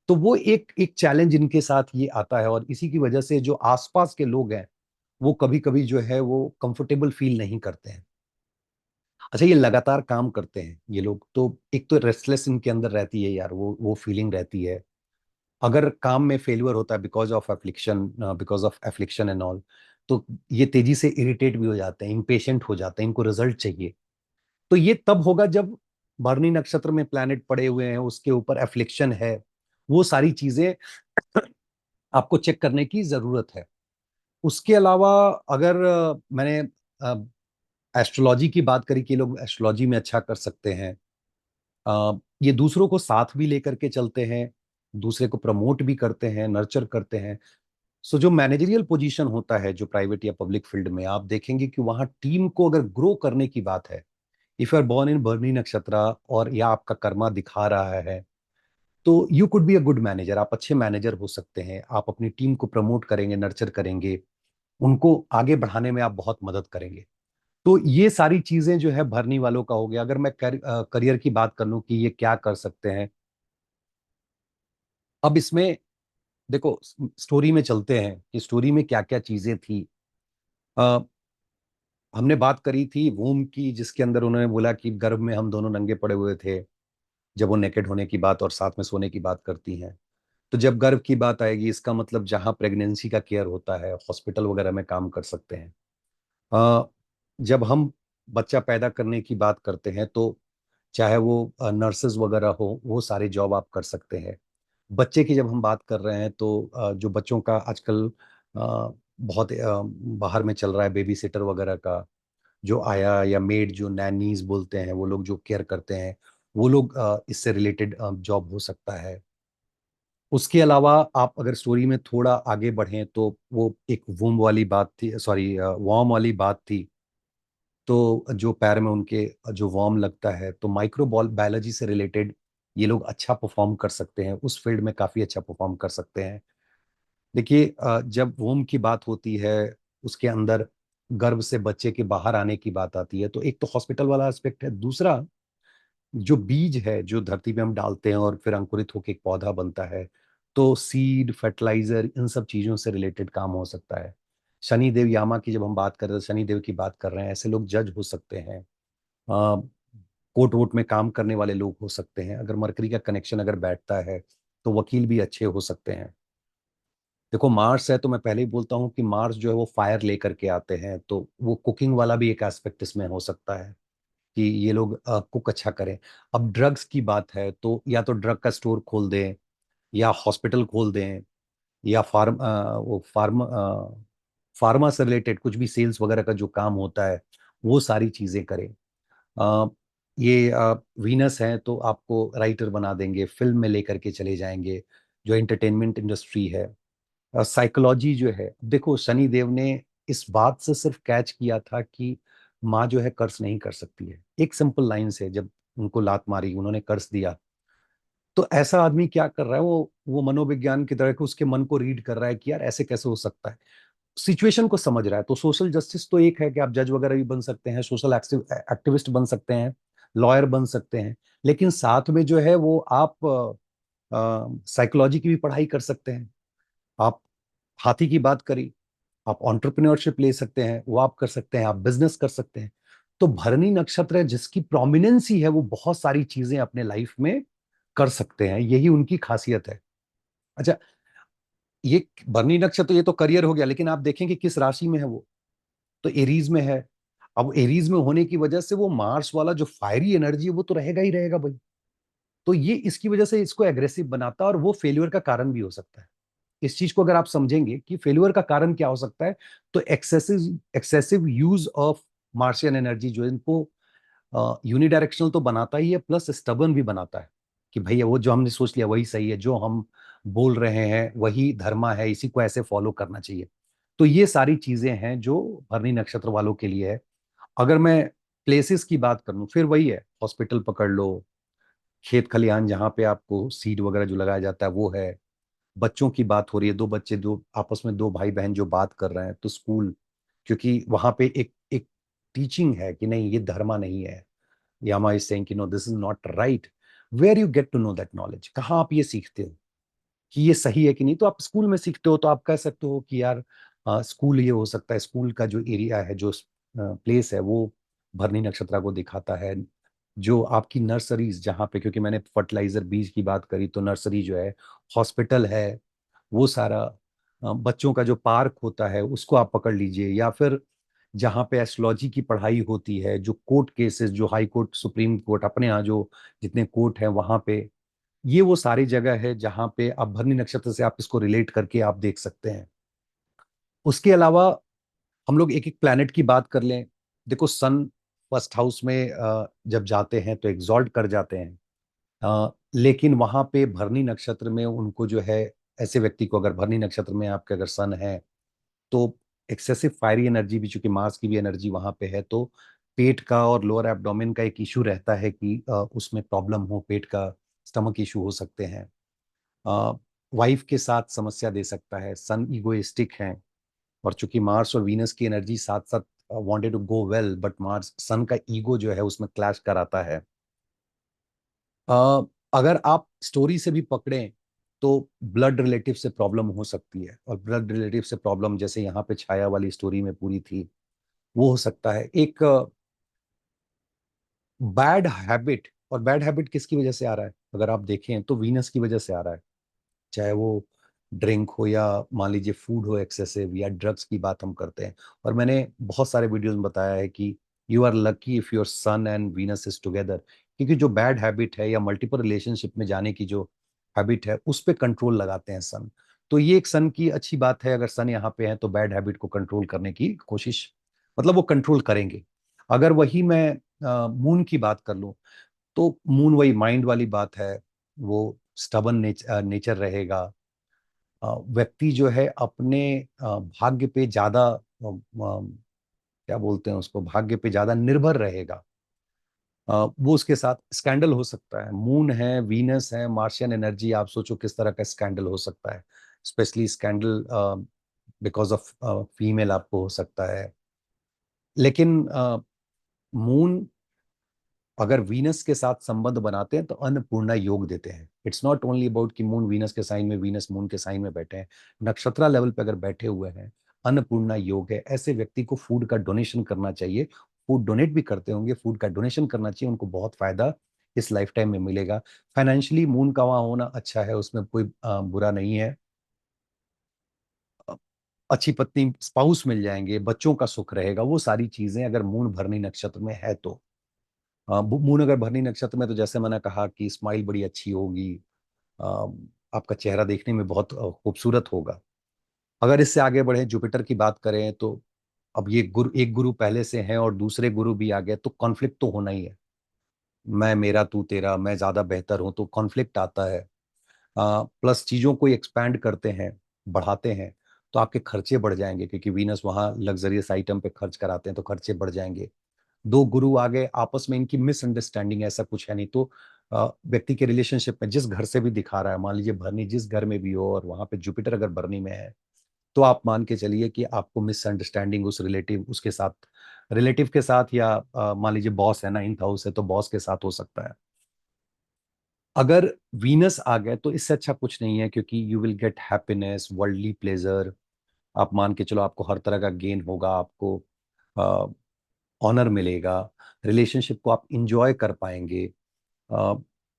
तो वो एक एक चैलेंज इनके साथ ये आता है, और इसी की वजह से जो आसपास के लोग हैं वो कभी कभी जो है वो कंफर्टेबल फील नहीं करते हैं। अच्छा, ये लगातार काम करते हैं ये लोग, तो एक तो रेस्टलेस इनके अंदर रहती है यार, वो फीलिंग रहती है। अगर काम में फेलियर होता है because of affliction and all, तो ये तेजी से इरिटेट भी हो जाते हैं, इम्पेशेंट हो जाते हैं, इनको रिजल्ट चाहिए। तो ये तब होगा जब भरणी नक्षत्र में प्लैनेट पड़े हुए हैं, उसके ऊपर एफ्लिक्शन है। वो सारी चीजें आपको चेक करने की जरूरत है। उसके अलावा अगर मैंने एस्ट्रोलॉजी की बात करी कि लोग एस्ट्रोलॉजी में अच्छा कर सकते हैं, ये दूसरों को साथ भी लेकर के चलते हैं, दूसरे को प्रमोट भी करते हैं, नर्चर करते हैं। सो जो मैनेजरियल पोजीशन होता है जो प्राइवेट या पब्लिक फील्ड में, आप देखेंगे कि वहां टीम को अगर ग्रो करने की बात है, if you are born in Bharani nakshatra और या आपका कर्मा दिखा रहा है, तो you could be a good manager. आप अच्छे मैनेजर हो सकते हैं। आप अपनी टीम को प्रमोट करेंगे, नर्चर करेंगे, उनको आगे बढ़ाने में आप बहुत मदद करेंगे। तो ये सारी चीजें जो है भरनी वालों का हो गया। अगर मैं करियर की बात कर लूं कि ये क्या कर सकते हैं, अब इसमें देखो स्टोरी में चलते हैं कि स्टोरी में क्या क्या चीजें थी। अ, हमने बात करी थी वूम की, जिसके अंदर उन्होंने बोला कि गर्भ में हम दोनों नंगे पड़े हुए थे, जब वो नेकेड होने की बात और साथ में सोने की बात करती हैं। तो जब गर्भ की बात आएगी, इसका मतलब जहां प्रेगनेंसी का केयर होता है, हॉस्पिटल वगैरह में काम कर सकते हैं। अ, जब हम बच्चा पैदा करने की बात करते हैं, तो चाहे वो नर्सेज वगैरह हो, वो सारे जॉब आप कर सकते हैं। बच्चे की जब हम बात कर रहे हैं तो जो बच्चों का आजकल बहुत बाहर में चल रहा है, बेबी सिटर वगैरह का जो आया, या मेड जो नैनीज बोलते हैं, वो लोग जो केयर करते हैं, वो लोग इससे रिलेटेड जॉब हो सकता है। उसके अलावा आप अगर स्टोरी में थोड़ा आगे बढ़ें तो वो एक वूम वाली बात थी, सॉरी वॉर्म वाली बात थी। तो जो पैर में उनके जो वॉर्म लगता है, तो माइक्रोबॉल बायोलॉजी से रिलेटेड ये लोग अच्छा परफॉर्म कर सकते हैं, उस फील्ड में काफी अच्छा परफॉर्म कर सकते हैं। देखिए जब वोम की बात होती है, उसके अंदर गर्भ से बच्चे के बाहर आने की बात आती है, तो एक तो हॉस्पिटल वाला एस्पेक्ट है। दूसरा, जो बीज है जो धरती पे हम डालते हैं और फिर अंकुरित होकर एक पौधा बनता है, तो सीड, फर्टिलाइजर, इन सब चीजों से रिलेटेड काम हो सकता है। शनि देव यामा की जब हम बात कर रहे हैं, शनि देव की बात कर रहे हैं, ऐसे लोग जज हो सकते हैं। कोर्ट वोट में काम करने वाले लोग हो सकते हैं। अगर मरकरी का कनेक्शन अगर बैठता है तो वकील भी अच्छे हो सकते हैं। देखो मार्स है तो मैं पहले ही बोलता हूँ कि मार्स जो है वो फायर लेकर के आते हैं, तो वो कुकिंग वाला भी एक एस्पेक्ट इसमें हो सकता है कि ये लोग कुक अच्छा करें। अब ड्रग्स की बात है तो या तो ड्रग का स्टोर खोल दें, या हॉस्पिटल खोल दें, या फार्मा से रिलेटेड कुछ भी सेल्स वगैरह का जो काम होता है, वो सारी चीजें करें। अ, ये वीनस है तो आपको राइटर बना देंगे, फिल्म में लेकर के चले जाएंगे, जो एंटरटेनमेंट इंडस्ट्री है। साइकोलॉजी जो है, देखो शनि देव ने इस बात से सिर्फ कैच किया था कि माँ जो है कर्ज नहीं कर सकती है। एक सिंपल लाइन से जब उनको लात मारी, उन्होंने कर्ज दिया, तो ऐसा आदमी क्या कर रहा है, वो मनोविज्ञान की तरह के उसके मन को रीड कर रहा है कि यार ऐसे कैसे हो सकता है, सिचुएशन को समझ रहा है। तो सोशल जस्टिस तो एक है कि आप जज वगैरह भी बन सकते हैं, सोशल एक्टिविस्ट बन सकते हैं, लॉयर बन सकते हैं, लेकिन साथ में जो है वो आप साइकोलॉजी की भी पढ़ाई कर सकते हैं। आप हाथी की बात करी, आप ऑन्टरप्रेन्योरशिप ले सकते हैं, वो आप कर सकते हैं, आप बिजनेस कर सकते हैं। तो भरणी नक्षत्र है जिसकी प्रोमिनेंसी है, वो बहुत सारी चीजें अपने लाइफ में कर सकते हैं, यही उनकी खासियत है। अच्छा, ये भरणी नक्षत्र ये तो करियर हो गया, लेकिन आप देखें कि किस राशि में है वो, तो एरीज में है। अब एरीज में होने की वजह से वो मार्स वाला जो फायरी एनर्जी है वो तो रहेगा ही रहेगा भाई। तो ये इसकी वजह से इसको एग्रेसिव बनाता है, और वो फेल्यूर का कारण भी हो सकता है। इस चीज को अगर आप समझेंगे कि फेल्यूर का कारण क्या हो सकता है, तो excessive excessive use of Martian energy जो इनको यूनिडायरेक्शनल तो बनाता ही है, प्लस स्टबर्न भी बनाता है कि भैया वो जो हमने सोच लिया वही सही है, जो हम बोल रहे हैं वही धर्मा है, इसी को ऐसे फॉलो करना चाहिए। तो ये सारी चीजें हैं जो भरणी नक्षत्र वालों के लिए है। अगर मैं प्लेसेस की बात करूं, फिर वही है, हॉस्पिटल पकड़ लो, खेत खलिहान जहाँ पे आपको सीड वगैरह जो लगाया जाता है वो है, बच्चों की बात हो रही है, दो बच्चे, दो आपस में दो भाई बहन जो बात कर रहे हैं, तो स्कूल, क्योंकि वहां पे एक एक टीचिंग है कि नहीं ये धर्मा नहीं है, यामा इज सेइंग कि no this is not right. Where you get to know that knowledge, कहाँ आप ये सीखते हो कि ये सही है कि नहीं? तो आप स्कूल में सीखते हो, तो आप कह सकते हो कि यार स्कूल ये हो सकता है, स्कूल का जो एरिया है, जो प्लेस है, वो भरनी नक्षत्र को दिखाता है। जो आपकी नर्सरीज जहाँ पे, क्योंकि मैंने फर्टिलाइजर बीज की बात करी, तो नर्सरी जो है, हॉस्पिटल है, वो सारा, बच्चों का जो पार्क होता है उसको आप पकड़ लीजिए, या फिर जहाँ पे एस्ट्रोलॉजी की पढ़ाई होती है, जो कोर्ट केसेस, जो हाई कोर्ट, सुप्रीम कोर्ट, अपने यहाँ जो जितने कोर्ट हैं वहां पे, ये वो सारी जगह है जहां पे आप भरनी नक्षत्र से आप इसको रिलेट करके आप देख सकते हैं। उसके अलावा हम लोग एक एक प्लैनेट की बात कर लें। देखो, सन फर्स्ट हाउस में जब जाते हैं तो एग्जॉल्ट कर जाते हैं, लेकिन वहां पे भरनी नक्षत्र में उनको जो है, ऐसे व्यक्ति को अगर भरनी नक्षत्र में आपके अगर सन है, तो एक्सेसिव फायरी एनर्जी भी, चूंकि मार्स की भी एनर्जी वहां पे है, तो पेट का और लोअर एब्डोमेन का एक इशू रहता है कि उसमें प्रॉब्लम हो, पेट का, स्टमक इशू हो सकते हैं। वाइफ के साथ समस्या दे सकता है, सन इगोइस्टिक है, और चूंकि मार्स और वीनस की एनर्जी साथ साथ wanted to go well, but Mars sun का ईगो जो है उसमें क्लैश कराता है। अगर आप स्टोरी से भी पकड़ें, तो ब्लड रिलेटिव से प्रॉब्लम हो सकती है, और ब्लड रिलेटिव से प्रॉब्लम जैसे यहाँ पे छाया वाली स्टोरी में पूरी थी, वो हो सकता है। एक बैड हैबिट, और बैड हैबिट किसकी वजह से आ रहा है अगर आप देखें, तो वीनस की वजह से आ रहा है। चाहे वो ड्रिंक हो, या मान लीजिए फूड हो एक्सेसिव, या ड्रग्स की बात हम करते हैं। और मैंने बहुत सारे वीडियोस में बताया है कि you are lucky if your sun and Venus is together, क्योंकि जो बैड हैबिट है या मल्टीपल रिलेशनशिप में जाने की जो हैबिट है, उस पर कंट्रोल लगाते हैं सन। तो ये एक सन की अच्छी बात है, अगर सन यहाँ पे है तो बैड हैबिट को कंट्रोल करने की कोशिश, मतलब वो कंट्रोल करेंगे। अगर वही मैं मून की बात कर लूं, तो मून वही माइंड वाली बात है, वो स्टबन नेचर रहेगा। व्यक्ति जो है अपने भाग्य पे ज्यादा, क्या बोलते हैं उसको, भाग्य पे ज्यादा निर्भर रहेगा। वो उसके साथ स्कैंडल हो सकता है, मून है, वीनस है, मार्शियन एनर्जी, आप सोचो किस तरह का स्कैंडल हो सकता है, specially scandal because of female आपको हो सकता है। लेकिन मून अगर वीनस के साथ संबंध बनाते हैं तो अन्नपूर्णा योग देते हैं। इट्स नॉट ओनली अबाउट कि मून वीनस के साइन में, वीनस मून के साइन में बैठे हैं, नक्षत्रा लेवल पे अगर बैठे हुए हैं, अन्नपूर्णा योग है। ऐसे व्यक्ति को फूड का डोनेशन करना चाहिए, फूड डोनेट भी करते होंगे, फूड का डोनेशन करना चाहिए, उनको बहुत फायदा इस लाइफ टाइम में मिलेगा। फाइनेंशियली मून का वहां होना अच्छा है, उसमें कोई बुरा नहीं है। अ, अच्छी पत्नी, स्पाउस मिल जाएंगे, बच्चों का सुख रहेगा, वो सारी चीजें अगर मून भरनी नक्षत्र में है तो। मून अगर भरनी नक्षत्र में, तो जैसे मैंने कहा कि स्माइल बड़ी अच्छी होगी, अ, आपका चेहरा देखने में बहुत खूबसूरत होगा। अगर इससे आगे बढ़े, जुपिटर की बात करें, तो अब ये गुरु, एक गुरु पहले से हैं और दूसरे गुरु भी आ गए, तो कॉन्फ्लिक्ट तो होना ही है। मैं मेरा तू तेरा, मैं ज्यादा बेहतर हूं, तो कॉन्फ्लिक्ट आता है। प्लस चीजों को एक्सपैंड करते हैं, बढ़ाते हैं, तो आपके खर्चे बढ़ जाएंगे, क्योंकि वीनस वहां लग्जरियस आइटम पे खर्च कराते हैं, तो खर्चे बढ़ जाएंगे। दो गुरु आ गए, आपस में इनकी मिसअंडरस्टैंडिंग, ऐसा कुछ है नहीं। तो व्यक्ति के रिलेशनशिप में जिस घर से भी दिखा रहा है, मान लीजिए भरनी जिस घर में भी हो और वहां पे जुपिटर अगर भरनी में है, तो आप मान के चलिए कि आपको मिसअंडरस्टैंडिंग उस रिलेटिव के साथ, या मान लीजिए बॉस है, 9th हाउस है तो बॉस के साथ हो सकता है। अगर वीनस आ गए तो इससे अच्छा कुछ नहीं है, क्योंकि you will get happiness, worldly pleasure. आप मान के चलो आपको हर तरह का गेन होगा, आपको ऑनर मिलेगा, रिलेशनशिप को आप इंजॉय कर पाएंगे। अ,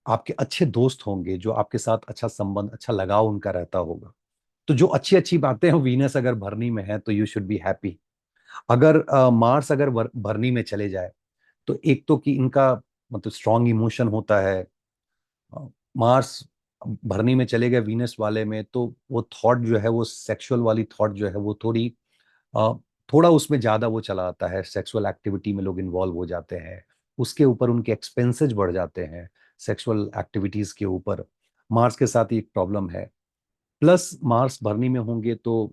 आपके अच्छे दोस्त होंगे जो आपके साथ अच्छा संबंध, अच्छा लगाव उनका रहता होगा। तो जो अच्छी अच्छी बातें हैं, वीनस अगर भरनी में है तो यू शुड बी हैप्पी। अगर मार्स अगर भरनी में चले जाए, तो एक तो कि इनका मतलब स्ट्रांग इमोशन होता है। मार्स भरनी में चले गए वीनस वाले में, तो वो थॉट जो है, वो सेक्सुअल वाली थॉट जो है, वो अ, थोड़ा उसमें ज्यादा वो चला आता है, सेक्सुअल एक्टिविटी में लोग इन्वॉल्व हो जाते हैं। उसके ऊपर उनके एक्सपेंसेस बढ़ जाते हैं सेक्सुअल एक्टिविटीज के ऊपर। मार्स के साथ ही एक प्रॉब्लम है। प्लस मार्स भरनी में होंगे तो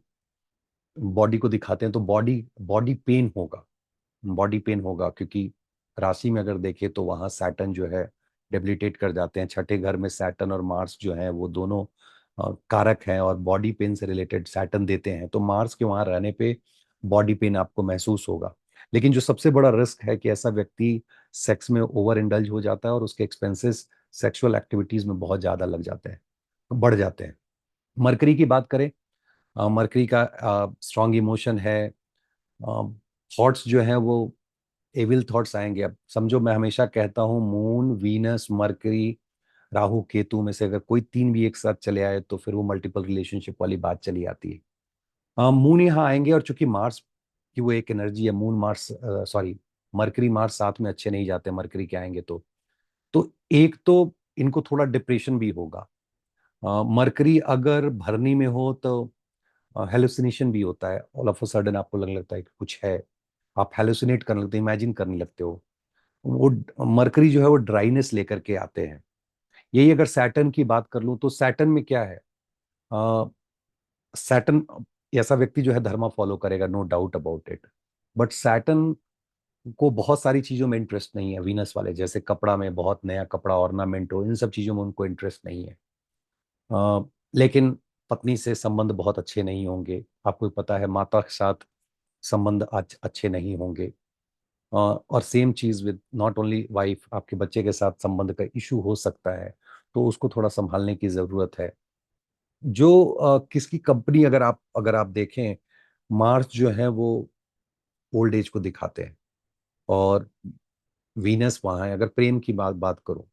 बॉडी को दिखाते हैं, तो बॉडी बॉडी पेन होगा। बॉडी पेन होगा क्योंकि राशि में अगर देखें तो वहां सैटर्न जो है डेबिलिटेट कर जाते हैं। छठे घर में सैटर्न और मार्स जो है वो दोनों कारक हैं, और बॉडी पेन से रिलेटेड सैटर्न देते हैं, तो मार्स के वहां रहने पे बॉडी पेन आपको महसूस होगा। लेकिन जो सबसे बड़ा रिस्क है कि ऐसा व्यक्ति सेक्स में ओवर इंडल्ज हो जाता है और उसके एक्सपेंसेस सेक्सुअल एक्टिविटीज में बहुत ज्यादा लग जाते हैं, बढ़ जाते हैं। मरकरी की बात करें, मरकरी का स्ट्रांग इमोशन है। थॉट्स जो हैं वो एविल थॉट्स आएंगे। अब समझो, मैं हमेशा कहता हूँ moon, Venus, mercury, Rahu, Ketu में से अगर कोई तीन भी एक साथ चले आए तो फिर वो मल्टीपल रिलेशनशिप वाली बात चली आती है। मून यहाँ आएंगे, और चूंकि मार्स की वो एक एनर्जी है, moon Mars, sorry, mercury Mars साथ में अच्छे नहीं जाते, मरकरी के आएंगे तो एक तो इनको थोड़ा डिप्रेशन भी होगा। मरकरी अगर भरनी में हो तो हेलुसिनेशन भी होता है। ऑल ऑफ अ सडन आपको लगने लगता है कि कुछ है, आप हेलुसिनेट करने लगते हो, इमेजिन करने लगते हो। वो मरकरी जो है वो ड्राइनेस लेकर के आते हैं। यही अगर सैटर्न की बात कर लूं तो सैटर्न में क्या है, सैटर्न ऐसा व्यक्ति जो है धर्मा फॉलो करेगा, no doubt about it. But Saturn को बहुत सारी चीजों में इंटरेस्ट नहीं है, वीनस वाले जैसे कपड़ा में बहुत नया कपड़ा, ऑर्नामेंट हो, इन सब चीजों में उनको इंटरेस्ट नहीं है। लेकिन पत्नी से संबंध बहुत अच्छे नहीं होंगे, आपको पता है, माता के साथ संबंध अच्छे नहीं होंगे। और सेम चीज विद नॉट ओनली वाइफ, आपके बच्चे के साथ संबंध का इशू हो सकता है, तो उसको थोड़ा संभालने की जरूरत है। जो किसकी कंपनी अगर आप देखें, मार्स जो है वो ओल्ड एज को दिखाते हैं, और वीनस वहां है। अगर प्रेम की बात करूं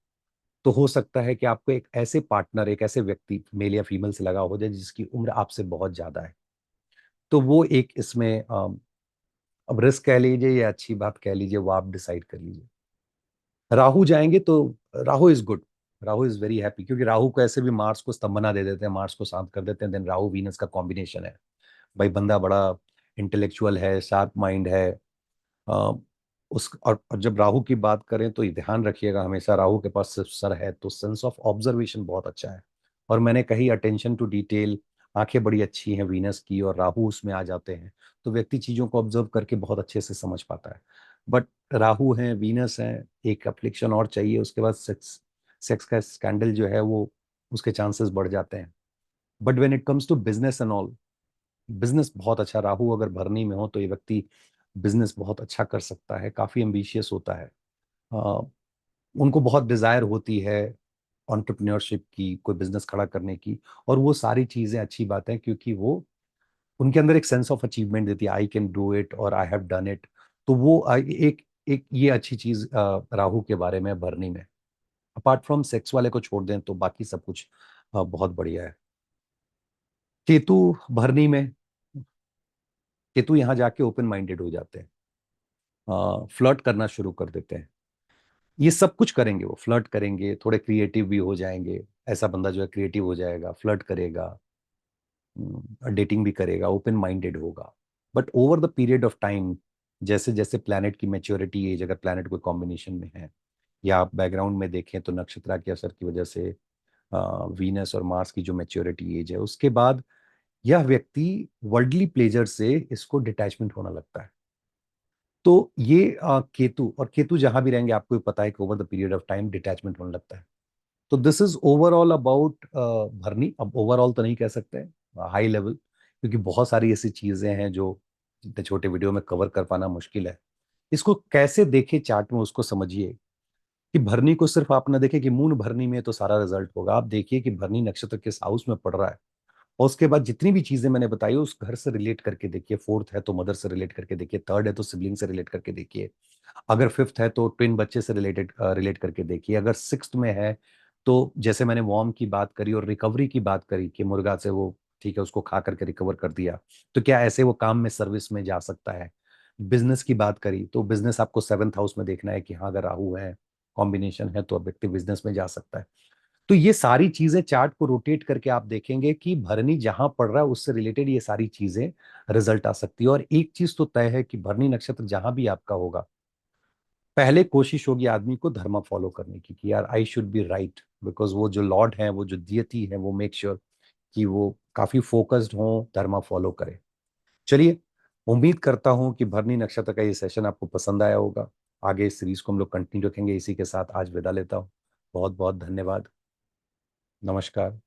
तो हो सकता है कि आपको एक ऐसे पार्टनर, एक ऐसे व्यक्ति, मेल या फीमेल से लगाव हो जाए जिसकी उम्र आपसे बहुत ज्यादा है। तो वो एक इसमें अब रिस्क कह लीजिए या अच्छी बात कह लीजिए, वो आप डिसाइड कर लीजिए। राहु जाएंगे तो Rahu is good, Rahu is very happy, क्योंकि राहु को ऐसे भी मार्स को स्तंभना दे देते हैं, मार्स को शांत कर देते हैं। देन राहु वीनस का कॉम्बिनेशन है, भाई बंदा बड़ा इंटेलेक्चुअल है, शार्प माइंड है। अ, और जब राहु की बात करें तो ये ध्यान रखिएगा, हमेशा राहु के पास सिर्फ सर है तो सेंस ऑफ ऑब्जर्वेशन बहुत अच्छा है। और मैंने कही अटेंशन टू डिटेल, आंखें बड़ी अच्छी हैं वीनस की, और राहु उसमें आ जाते हैं, तो व्यक्ति चीजों को ऑब्जर्व करके बहुत अच्छे से समझ पाता है। बट राहु है, वीनस है, एक अफ्लिक्शन और चाहिए, उसके बाद सेक्स सेक्स का स्कैंडल जो है वो, उसके चांसेस बढ़ जाते हैं। But when it comes to business and all, business बहुत अच्छा, राहु अगर भरनी में हो तो ये व्यक्ति बिजनेस बहुत अच्छा कर सकता है, काफी एम्बिशियस होता है। अ, उनको बहुत डिजायर होती है एंटरप्रेन्योरशिप की, कोई बिजनेस खड़ा करने की। और वो सारी चीजें अच्छी बात है, क्योंकि वो उनके अंदर एक सेंस ऑफ अचीवमेंट देती है, आई कैन डू इट और आई हैव डन इट। तो वो एक एक ये अच्छी चीज राहु के बारे में भरनी में। अपार्ट फ्रॉम सेक्स वाले को छोड़ दें तो बाकी सब कुछ बहुत बढ़िया है। केतु भरनी में, केतु यहाँ जाके ओपन माइंडेड हो जाते हैं, फ्लर्ट करना शुरू कर देते हैं। ये सब कुछ करेंगे, वो फ्लर्ट करेंगे, थोड़े क्रिएटिव भी हो जाएंगे। ऐसा बंदा जो है क्रिएटिव हो जाएगा, फ्लर्ट करेगा, डेटिंग भी करेगा, ओपन माइंडेड होगा। But over the period of time, जैसे जैसे प्लैनेट की मेच्योरिटी एज, अगर प्लैनेट कोई कॉम्बिनेशन में है, या आप बैकग्राउंड में देखें तो नक्षत्र के असर की वजह से वीनस और मार्स की जो मेच्योरिटी एज है, उसके बाद यह व्यक्ति वर्ल्डली प्लेजर से इसको डिटैचमेंट होना लगता है। तो ये केतु, और केतु जहां भी रहेंगे आपको भी पता है कि over the period of time detachment होने लगता है। तो दिस इज ओवरऑल अबाउट भरनी। अब ओवरऑल तो नहीं कह सकते, हाई लेवल, क्योंकि बहुत सारी ऐसी चीजें हैं जो इतने छोटे वीडियो में कवर कर पाना मुश्किल है। इसको कैसे देखे चार्ट में, उसको समझिए कि भरनी को सिर्फ आप ना देखें कि मून भरनी में तो सारा रिजल्ट होगा। आप देखिए कि भरनी नक्षत्र किस हाउस में पड़ रहा है, और उसके बाद जितनी भी चीजें मैंने बताई उस घर से रिलेट करके देखिए। फोर्थ है तो मदर से रिलेट करके देखिए, थर्ड है तो सिबलिंग से रिलेट करके देखिए, अगर फिफ्थ है तो ट्विन बच्चे से रिलेट करके देखिए, अगर सिक्स्थ में है तो जैसे मैंने वॉर्म की बात करी और रिकवरी की बात करी कि मुर्गा से वो ठीक है उसको खा करके रिकवर कर दिया, तो क्या ऐसे वो काम में सर्विस में जा सकता है। बिजनेस की बात करी तो बिजनेस आपको सेवंथ हाउस में देखना है कि हाँ अगर राहु है कॉम्बिनेशन है तो व्यक्ति बिजनेस में जा सकता है। तो ये सारी चीजें चार्ट को रोटेट करके आप देखेंगे कि भरनी जहां पड़ रहा है उससे रिलेटेड ये सारी चीजें रिजल्ट आ सकती है। और एक चीज तो तय है कि भरनी नक्षत्र जहां भी आपका होगा, पहले कोशिश होगी आदमी को धर्म फॉलो करने की कि यार I should be right, because वो जो लॉर्ड है, वो जो डियती है, वो मेक श्योर कि वो काफी फोकस्ड हो, धर्म फॉलो करे। चलिए, उम्मीद करता हूं कि भरनी नक्षत्र का ये सेशन आपको पसंद आया होगा। आगे इस सीरीज को हम लोग कंटिन्यू रखेंगे। इसी के साथ आज विदा लेता हूं। बहुत बहुत धन्यवाद। नमस्कार।